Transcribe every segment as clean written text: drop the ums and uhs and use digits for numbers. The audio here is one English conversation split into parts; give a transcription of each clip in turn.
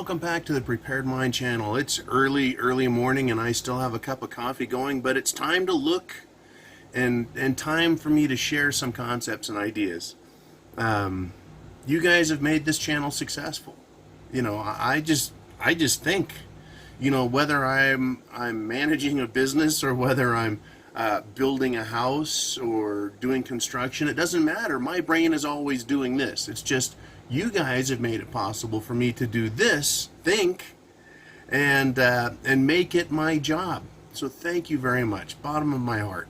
welcome back to the Prepared Mind channel. It's early morning and I still have a cup of coffee going, but it's time to look and time for me to share some concepts and ideas. You guys have made this channel successful. You know, I just think, you know, whether I'm managing a business or whether I'm building a house or doing construction, it doesn't matter. My brain is always doing this. It's just you guys have made it possible for me to do this, think, and make it my job. So thank you very much, bottom of my heart.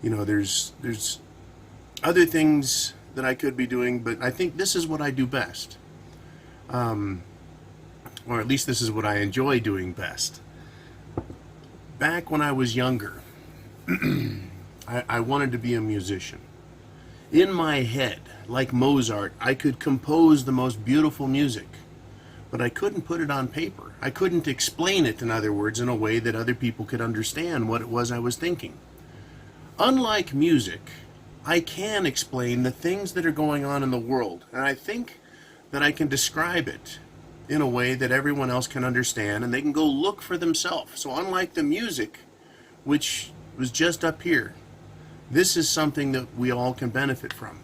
You know, there's other things that I could be doing, but I think this is what I do best. Or at least this is what I enjoy doing best. Back when I was younger, I wanted to be a musician. In my head, like Mozart, I could compose the most beautiful music, but I couldn't put it on paper. I couldn't explain it, in other words, in a way that other people could understand what it was I was thinking. Unlike music, I can explain the things that are going on in the world, and I think that I can describe it in a way that everyone else can understand, and they can go look for themselves. So unlike the music, which was just up here, this is something that we all can benefit from.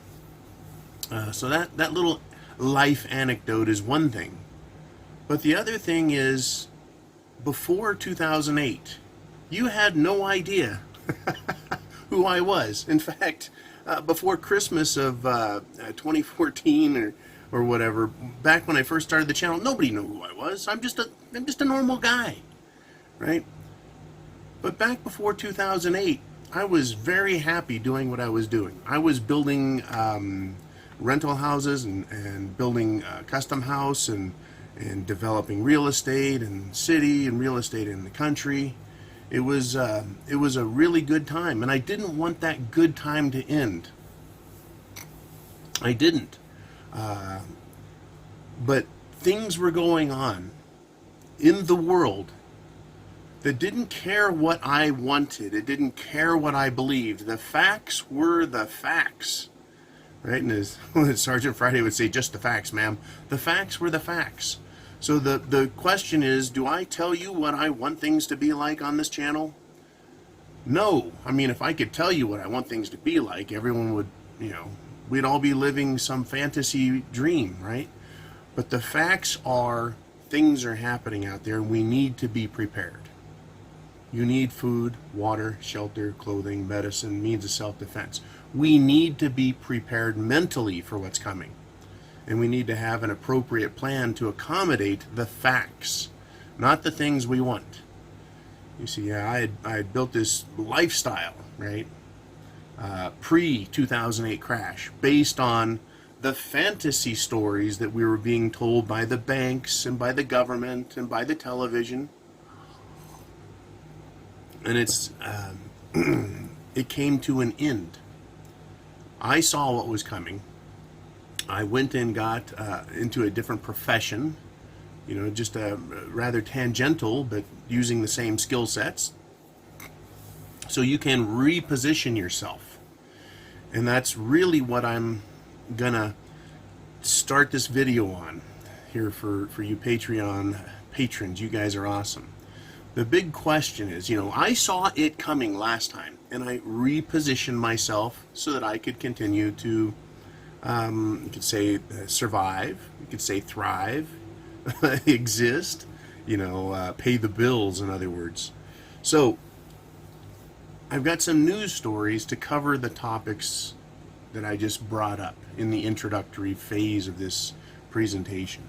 So that little life anecdote is one thing. But the other thing is, before 2008, you had no idea who I was. In fact, before Christmas of 2014 or whatever, back when I first started the channel, nobody knew who I was. I'm just a normal guy, right? But back before 2008, I was very happy doing what I was doing. I was building rental houses and building a custom house and developing real estate and city and real estate in the country. It was a really good time, and I didn't want that good time to end. I didn't. But things were going on in the world that didn't care what I wanted. It didn't care what I believed. The facts were the facts. Right? And as Sergeant Friday would say, just the facts, ma'am. The facts were the facts. So the question is, do I tell you what I want things to be like on this channel? No. I mean, if I could tell you what I want things to be like, everyone would, you know, we'd all be living some fantasy dream, right? But the facts are, things are happening out there, and we need to be prepared. You need food, water, shelter, clothing, medicine, means of self-defense. We need to be prepared mentally for what's coming. And we need to have an appropriate plan to accommodate the facts, not the things we want. You see, I had built this lifestyle, right, pre-2008 crash, based on the fantasy stories that we were being told by the banks and by the government and by the television. And it came to an end. I saw what was coming. I went and got into a different profession, you know, just rather tangential, but using the same skill sets. So you can reposition yourself. And that's really what I'm gonna start this video on here for you Patreon patrons. You guys are awesome. The big question is, you know, I saw it coming last time, and I repositioned myself so that I could continue to, you could say, survive, you could say thrive, exist, you know, pay the bills, in other words. So, I've got some news stories to cover the topics that I just brought up in the introductory phase of this presentation.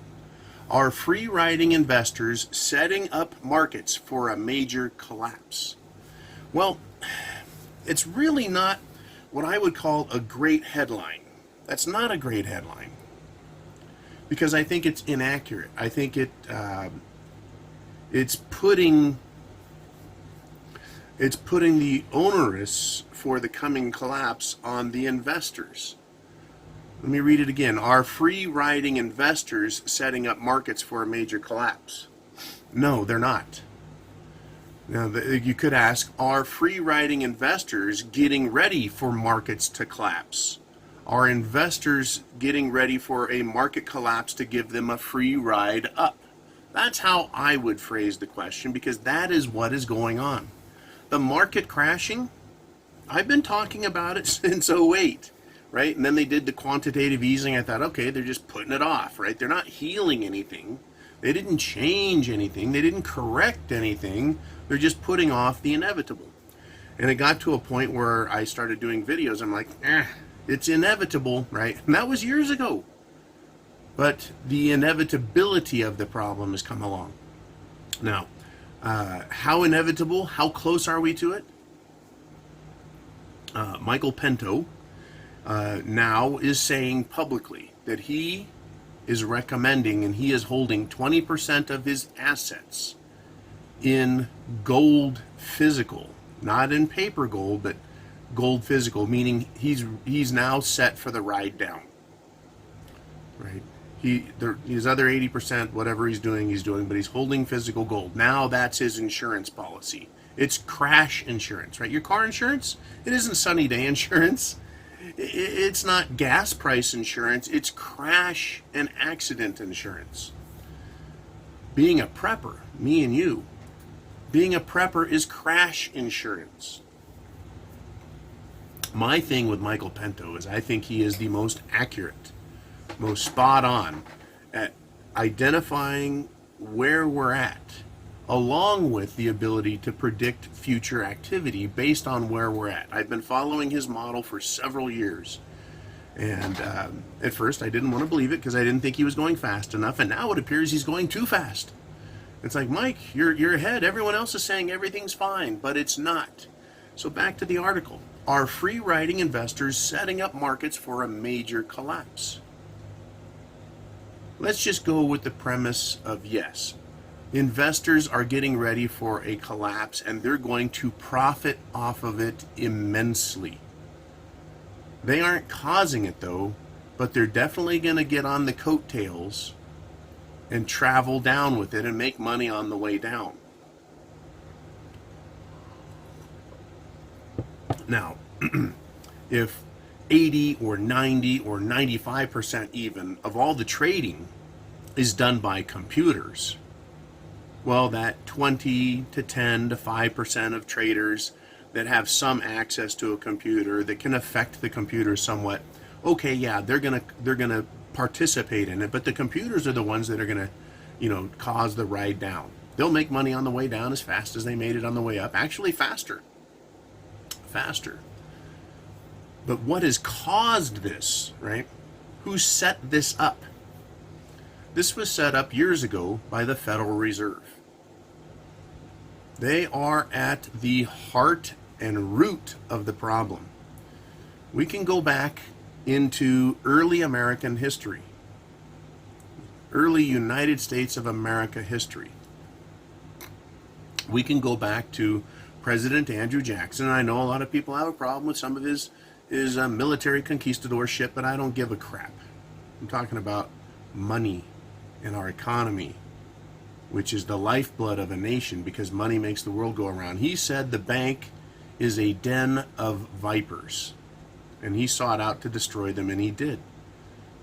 Are free-riding investors setting up markets for a major collapse? Well, it's really not what I would call a great headline. That's not a great headline, because I think it's inaccurate. I think it's putting the onerous for the coming collapse on the investors. Let me read it again. Are free-riding investors setting up markets for a major collapse? No, they're not. Now, you could ask, are free-riding investors getting ready for markets to collapse? Are investors getting ready for a market collapse to give them a free ride up? That's how I would phrase the question, because that is what is going on. The market crashing, I've been talking about it since '08, right? And then they did the quantitative easing. I thought, okay, they're just putting it off, right? They're not healing anything. They didn't change anything. They didn't correct anything. They're just putting off the inevitable. And it got to a point where I started doing videos. I'm like, it's inevitable, right? And that was years ago. But the inevitability of the problem has come along. Now, how inevitable? How close are we to it? Michael Pinto now is saying publicly that he is recommending and he is holding 20% of his assets in gold physical, not in paper gold, but gold physical, meaning he's now set for the ride down, right? His other 80%, whatever he's doing, but he's holding physical gold. Now that's his insurance policy. It's crash insurance, right? Your car insurance, it isn't sunny day insurance. It's not gas price insurance. It's crash and accident insurance. Being a prepper, me and you, being a prepper is crash insurance. My thing with Michael Pinto is I think he is the most accurate, most spot on at identifying where we're at, along with the ability to predict future activity based on where we're at. I've been following his model for several years. And at first I didn't want to believe it because I didn't think he was going fast enough. And now it appears he's going too fast. It's like, Mike, you're ahead. Everyone else is saying everything's fine, but it's not. So back to the article. Are free riding investors setting up markets for a major collapse? Let's just go with the premise of yes. Investors are getting ready for a collapse and they're going to profit off of it immensely. They aren't causing it though, but they're definitely going to get on the coattails and travel down with it and make money on the way down. Now, if 80 or 90 or 95% even of all the trading is done by computers, well, that 20 to 10 to 5% of traders that have some access to a computer that can affect the computer somewhat, okay, yeah, they're gonna participate in it, but the computers are the ones that are gonna, cause the ride down. They'll make money on the way down as fast as they made it on the way up, actually faster. But what has caused this, right? Who set this up? This was set up years ago by the Federal Reserve. They are at the heart and root of the problem. We can go back into early American history, early United States of America history. We can go back to President Andrew Jackson. I know a lot of people have a problem with some of his military conquistador shit, but I don't give a crap. I'm talking about money in our economy, which is the lifeblood of a nation because money makes the world go around. He said the bank is a den of vipers, and he sought out to destroy them, and he did.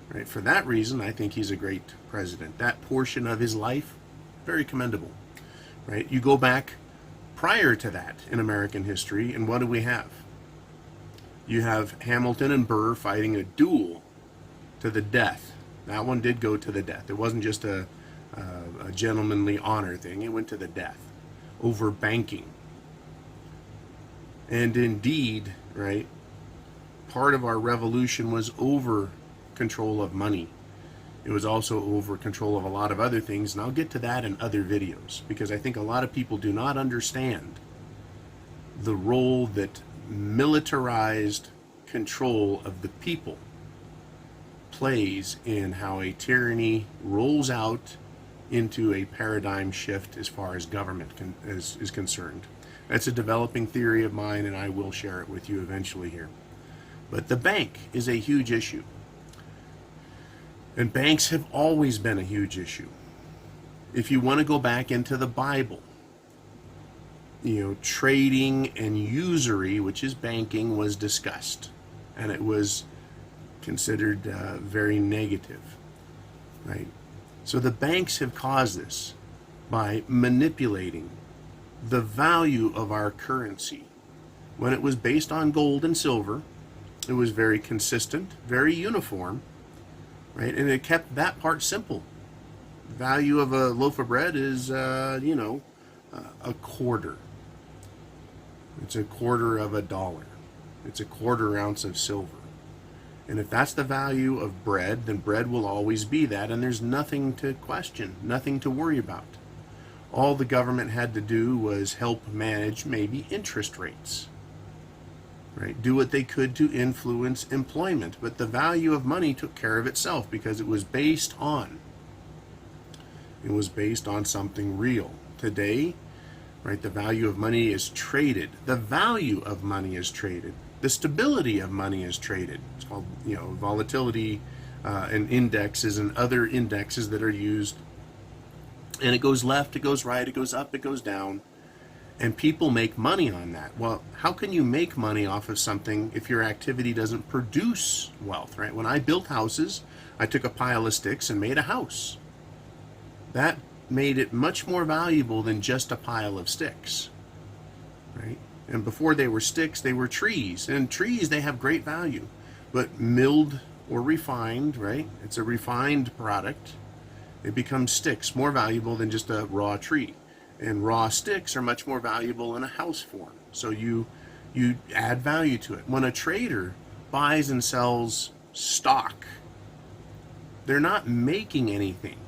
Right? For that reason, I think he's a great president. That portion of his life, very commendable. Right? You go back prior to that in American history, and what do we have? You have Hamilton and Burr fighting a duel to the death. That one did go to the death. It wasn't just a gentlemanly honor thing. It went to the death over banking. And indeed, right, part of our revolution was over control of money. It was also over control of a lot of other things, and I'll get to that in other videos because I think a lot of people do not understand the role that militarized control of the people plays in how a tyranny rolls out into a paradigm shift as far as government is concerned. That's a developing theory of mine, and I will share it with you eventually here. But the bank is a huge issue. And banks have always been a huge issue. If you want to go back into the Bible, trading and usury, which is banking, was discussed. And it was considered very negative, right? So the banks have caused this by manipulating the value of our currency. When it was based on gold and silver, it was very consistent, very uniform, right? And it kept that part simple. Value of a loaf of bread is, a quarter. It's a quarter of a dollar. It's a quarter ounce of silver. And if that's the value of bread, then bread will always be that, and there's nothing to question, nothing to worry about. All the government had to do was help manage maybe interest rates, right? Do what they could to influence employment, but the value of money took care of itself because it was based on something real. Today, right, the value of money is traded. The value of money is traded. The stability of money is traded. It's called, volatility and indexes and other indexes that are used. And it goes left, it goes right, it goes up, it goes down. And people make money on that. Well, how can you make money off of something if your activity doesn't produce wealth, right? When I built houses, I took a pile of sticks and made a house. That made it much more valuable than just a pile of sticks, right? And before they were sticks, they were trees. And trees, they have great value. But milled or refined, right? It's a refined product. It becomes sticks, more valuable than just a raw tree. And raw sticks are much more valuable in a house form. So you add value to it. When a trader buys and sells stock, they're not making anything.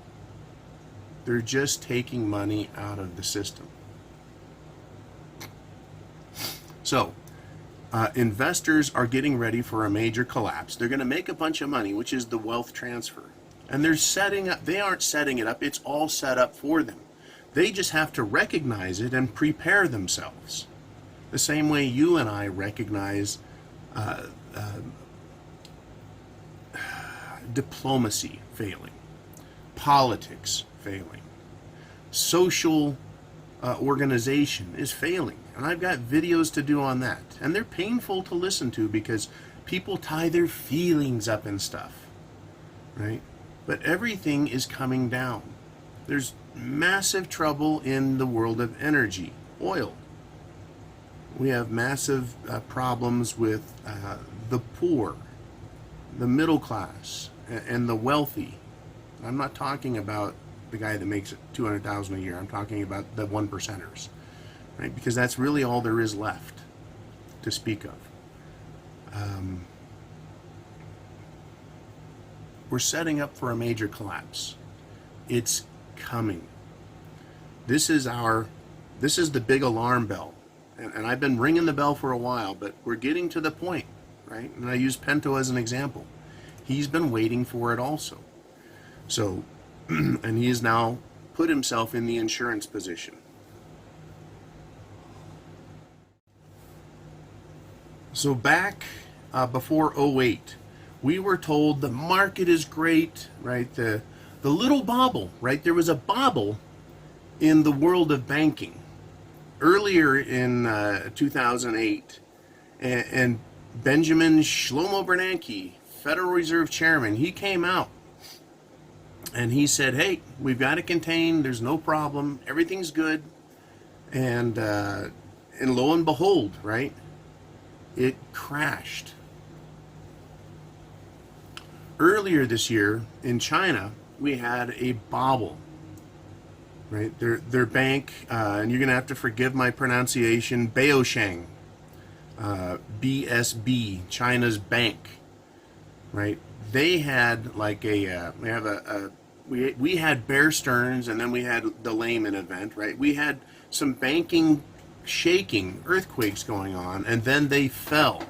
They're just taking money out of the system. So, investors are getting ready for a major collapse. They're going to make a bunch of money, which is the wealth transfer. And they aren't setting it up, it's all set up for them. They just have to recognize it and prepare themselves. The same way you and I recognize diplomacy failing, politics failing, social organization is failing. And I've got videos to do on that. And they're painful to listen to because people tie their feelings up in stuff, right? But everything is coming down. There's massive trouble in the world of energy, oil. We have massive problems with the poor, the middle class, and the wealthy. I'm not talking about the guy that makes $200,000 a year. I'm talking about the one percenters, right? Because that's really all there is left to speak of. We're setting up for a major collapse. It's coming. This is the big alarm bell. And I've been ringing the bell for a while, but we're getting to the point, right? And I use Pinto as an example. He's been waiting for it also. So, and he has now put himself in the insurance position. So back before '08, we were told the market is great, right? The little bobble, right? There was a bobble in the world of banking earlier in 2008, and Benjamin Shlomo Bernanke, Federal Reserve Chairman, he came out and he said, hey, we've got it contained, there's no problem, everything's good. And lo and behold, right, it crashed. Earlier this year in China, we had a bobble, right? Their bank, and you're going to have to forgive my pronunciation, Baosheng, BSB, China's bank, right? They had like we had Bear Stearns, and then we had the Lehman event, right? We had some banking shaking, earthquakes going on, and then they fell.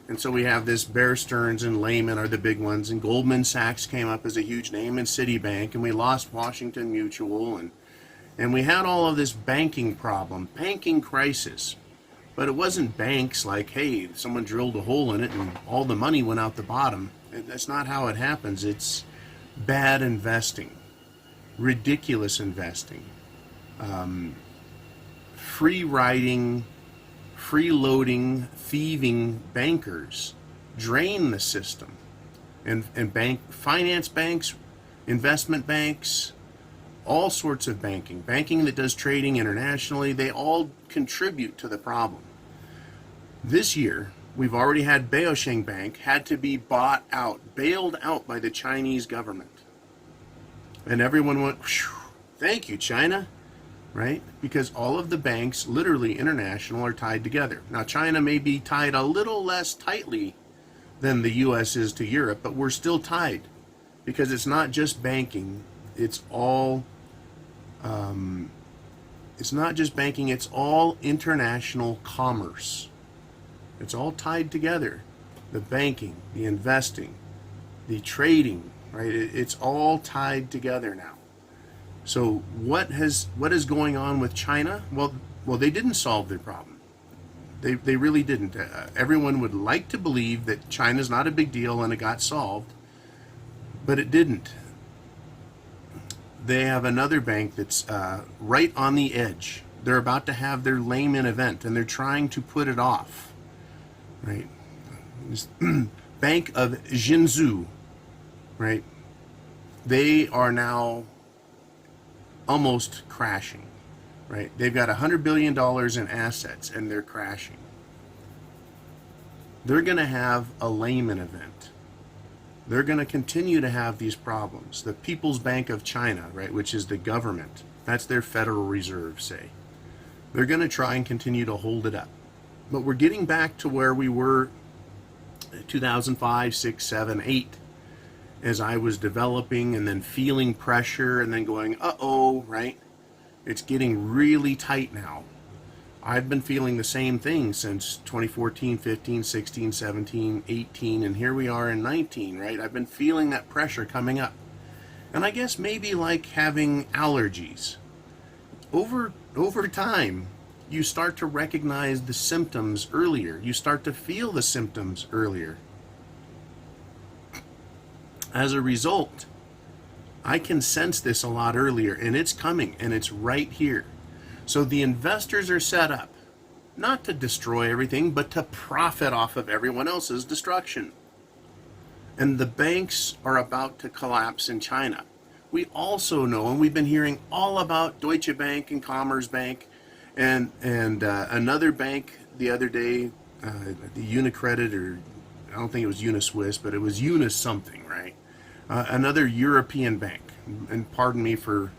And so we have this Bear Stearns and Lehman are the big ones, and Goldman Sachs came up as a huge name, and Citibank, and we lost Washington Mutual, and we had all of this banking problem, banking crisis. But it wasn't banks like, hey, someone drilled a hole in it and all the money went out the bottom. That's not how it happens. It's bad investing, ridiculous investing, free riding, freeloading, thieving bankers drain the system. And finance banks investment banks, all sorts of banking that does trading internationally, they all contribute to the problem. This year, we've already had Beosheng Bank had to be bought out, bailed out by the Chinese government. And everyone went, thank you, China, right? Because all of the banks, literally international, are tied together. Now, China may be tied a little less tightly than the U.S. is to Europe, but we're still tied because it's not just banking. It's all, it's not just banking, it's all international commerce. It's all tied together. The banking, the investing, the trading, right? It's all tied together now. So what is going on with China? Well, they didn't solve their problem. They really didn't. Everyone would like to believe that China's not a big deal and it got solved, but it didn't. They have another bank that's right on the edge. They're about to have their layman event and they're trying to put it off. Right, Bank of Jinzhou, right? They are now almost crashing, right? They've got $100 billion in assets and they're crashing. They're going to have a layman event. They're going to continue to have these problems. The People's Bank of China, right, which is the government, that's their Federal Reserve, say. They're going to try and continue to hold it up. But we're getting back to where we were 2005, 6, 7, 8, as I was developing and then feeling pressure and then going, uh-oh, right? It's getting really tight now. I've been feeling the same thing since 2014, 15, 16, 17, 18, and here we are in 19, right? I've been feeling that pressure coming up. And I guess maybe like having allergies. Over time, you start to recognize the symptoms earlier. You start to feel the symptoms earlier. As a result, I can sense this a lot earlier, and it's coming, and it's right here. So the investors are set up, not to destroy everything, but to profit off of everyone else's destruction. And the banks are about to collapse in China. We also know, and we've been hearing all about Deutsche Bank and Commerzbank, and another bank the other day, the Unicredit, or I don't think it was Uniswiss, but it was Unis something, right? Another European bank. And pardon me for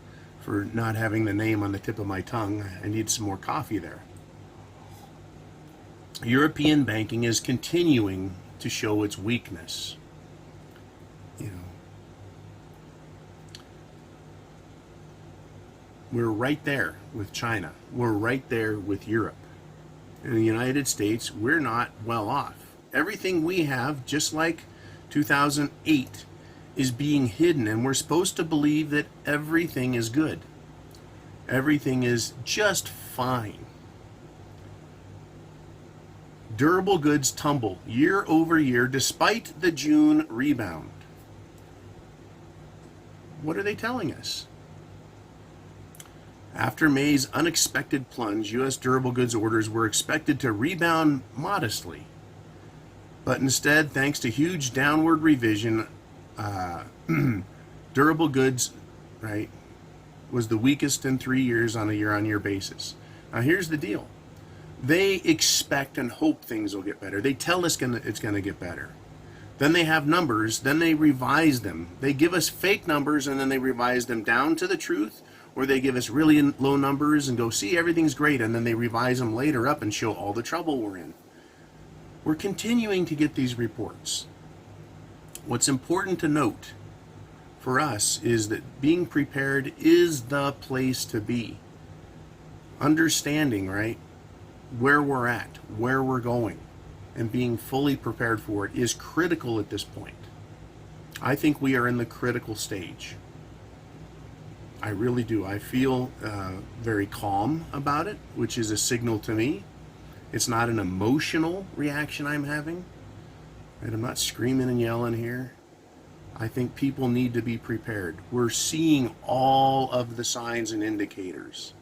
not having the name on the tip of my tongue. I need some more coffee there. European banking is continuing to show its weakness. You know, we're right there with China. We're right there with Europe. In the United States, we're not well off. Everything we have, just like 2008, is being hidden, and we're supposed to believe that everything is good. Everything is just fine. Durable goods tumble year over year despite the June rebound. What are they telling us? After May's unexpected plunge, U.S. durable goods orders were expected to rebound modestly. But instead, thanks to huge downward revision, durable goods, right, was the weakest in 3 years on a year-on-year basis. Now, here's the deal. They expect and hope things will get better. They tell us it's going to get better. Then they have numbers, then they revise them. They give us fake numbers and then they revise them down to the truth, or they give us really low numbers and go, see, everything's great, and then they revise them later up and show all the trouble we're in. We're continuing to get these reports. What's important to note for us is that being prepared is the place to be. Understanding, right, where we're at, where we're going, and being fully prepared for it is critical at this point. I think we are in the critical stage. I really do. I feel very calm about it, which is a signal to me. It's not an emotional reaction I'm having. And I'm not screaming and yelling here. I think people need to be prepared. We're seeing all of the signs and indicators,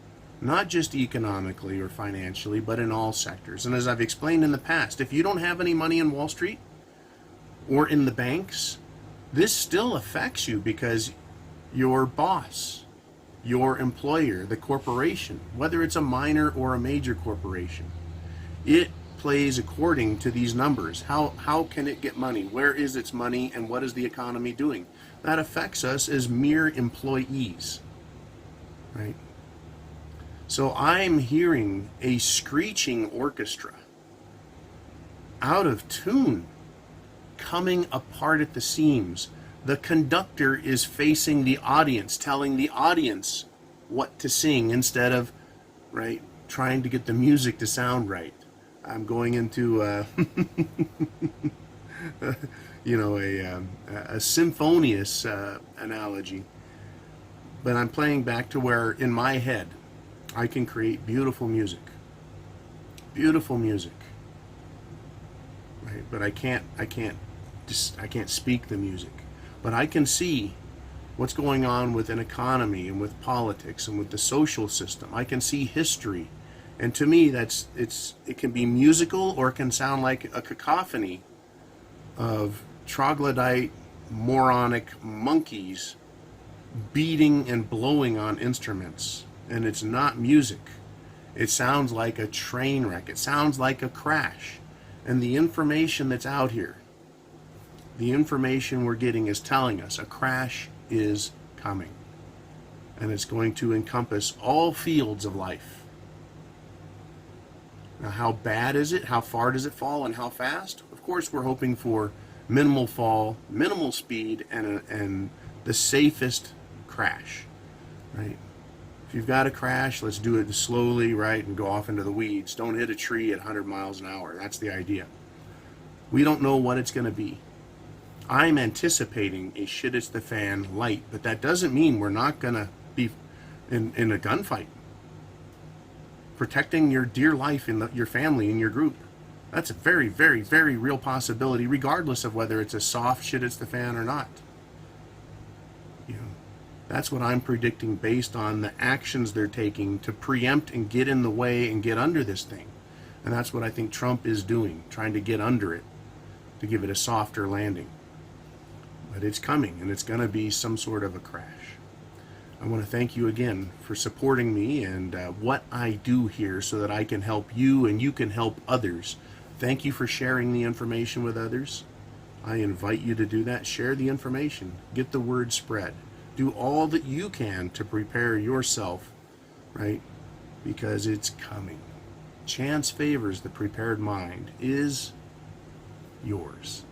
not just economically or financially, but in all sectors. And as I've explained in the past, if you don't have any money in Wall Street or in the banks, this still affects you because your boss, your employer, the corporation, whether it's a minor or a major corporation. It plays according to these numbers. How can it get money? Where is its money, and what is the economy doing? That affects us as mere employees, right? So I'm hearing a screeching orchestra, out of tune, coming apart at the seams. The conductor is facing the audience, telling the audience what to sing instead of, right, trying to get the music to sound right. I'm going into you know, a symphonious analogy, but I'm playing back to where in my head I can create beautiful music, right? But I can't speak the music, but I can see what's going on with an economy and with politics and with the social system. I can see history. And to me, it can be musical, or it can sound like a cacophony of troglodyte, moronic monkeys beating and blowing on instruments. And it's not music. It sounds like a train wreck. It sounds like a crash. And the information that's out here, the information we're getting is telling us a crash is coming. And it's going to encompass all fields of life. Now, how bad is it? How far does it fall, and how fast? Of course, we're hoping for minimal fall, minimal speed, and the safest crash, right? If you've got a crash, let's do it slowly, right, and go off into the weeds. Don't hit a tree at 100 miles an hour. That's the idea. We don't know what it's going to be. I'm anticipating a shit it's the fan light, but that doesn't mean we're not going to be in a gunfight. Protecting your dear life in your family and your group. That's a very, very, very real possibility, regardless of whether it's a soft shit it's the fan or not. You know, that's what I'm predicting based on the actions they're taking to preempt and get in the way and get under this thing. And that's what I think Trump is doing, trying to get under it, to give it a softer landing. But it's coming, and it's going to be some sort of a crash. I want to thank you again for supporting me and what I do here so that I can help you and you can help others. Thank you for sharing the information with others. I invite you to do that. Share the information. Get the word spread. Do all that you can to prepare yourself, right? Because it's coming. Chance favors the prepared mind is yours.